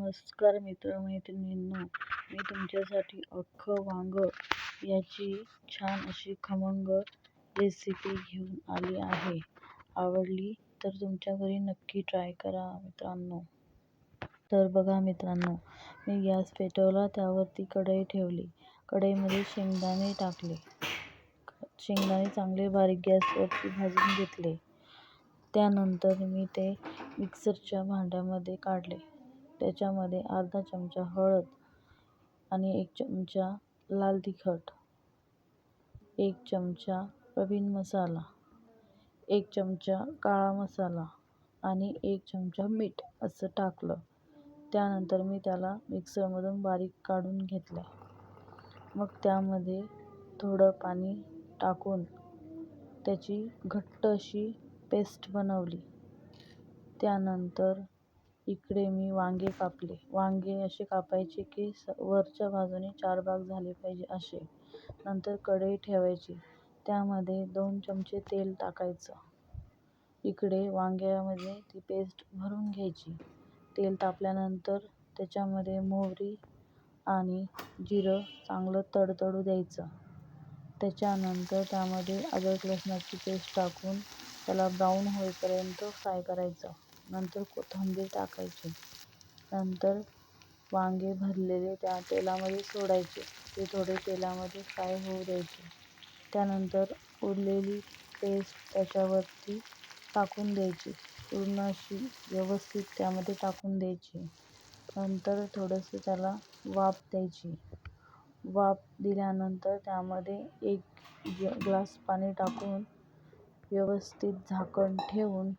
नमस्कार मित्रमैत्रिणींनो, मी तुमच्यासाठी अख्खं वांग याची छान अशी खमंग रेसिपी घेऊन आली आहे. आवडली तर तुमच्या घरी नक्की ट्राय करा मित्रांनो. तर बघा मित्रांनो, मी गॅस पेटवला, त्यावरती कढई ठेवली. कढईमध्ये शेंगदाणे टाकले. शेंगदाणे चांगले बारीक गॅसवरती भाजून घेतले. त्यानंतर मी ते मिक्सरच्या भांड्यामध्ये काढले. त्याच्यामध्ये अर्धा चमचा हळद आणि 1 चमचा लाल तिखट, 1 चमचा प्रवीण मसाला, 1 चमचा काळा मसाला आणि 1 चमचा मीठ असं टाकलं. त्यानंतर मी त्याला मिक्सरमधून बारीक काढून घेतलं. मग त्यामध्ये थोडं पाणी टाकून त्याची घट्ट अशी पेस्ट बनवली. त्यानंतर इकडे मी वांगे कापले. वांगे असे कापायचे की वरच्या बाजूने 4 भाग झाले पाहिजे असे. नंतर कढई ठेवायची. त्यामध्ये 2 चमचे तेल टाकायचं. इकडे वांग्यामध्ये ती पेस्ट भरून घ्यायची. तेल तापल्यानंतर त्याच्यामध्ये मोहरी आणि जिरं चांगलं तडतडू द्यायचं. त्याच्यानंतर त्यामध्ये अद्रक लसणाची पेस्ट टाकून त्याला ब्राऊन होईपर्यंत फ्राय करायचं. नंतर कोथिंबीर टाकायची. नंतर वांगे भरलेले त्या तेलामध्ये सोडायचे. ते थोडे तेलामध्ये फ्राय होऊ द्यायचे. त्यानंतर उरलेली पेस्ट त्याच्यावरती टाकून द्यायची. पूर्ण अशी व्यवस्थित त्यामध्ये टाकून द्यायची. नंतर थोडंसं त्याला वाफ द्यायची. वाफ दिल्यानंतर त्यामध्ये 1 ग्लास पाणी टाकून व्यवस्थित झाकण ठेवून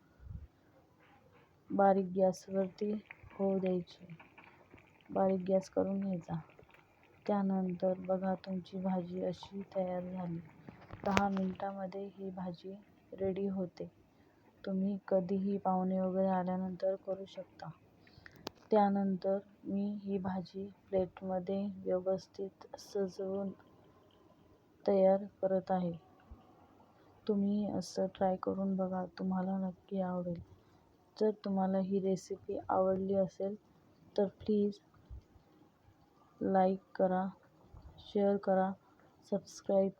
बारीक गॅसवरती होऊ द्यायची. बारीक गॅस करून घ्यायचा. त्यानंतर बघा तुमची भाजी अशी तयार झाली. 10 मिनिटामध्ये ही भाजी रेडी होते. तुम्ही कधीही पाहुणे वगैरे आल्यानंतर करू शकता. त्यानंतर मी ही भाजी प्लेटमध्ये व्यवस्थित सजवून तयार करत आहे. तुम्ही असं ट्राय करून बघा, तुम्हाला नक्की आवडेल. जर तुम्हाला ही रेसिपी आवडली असेल तर प्लीज लाईक करा, शेअर करा, सबस्क्राईब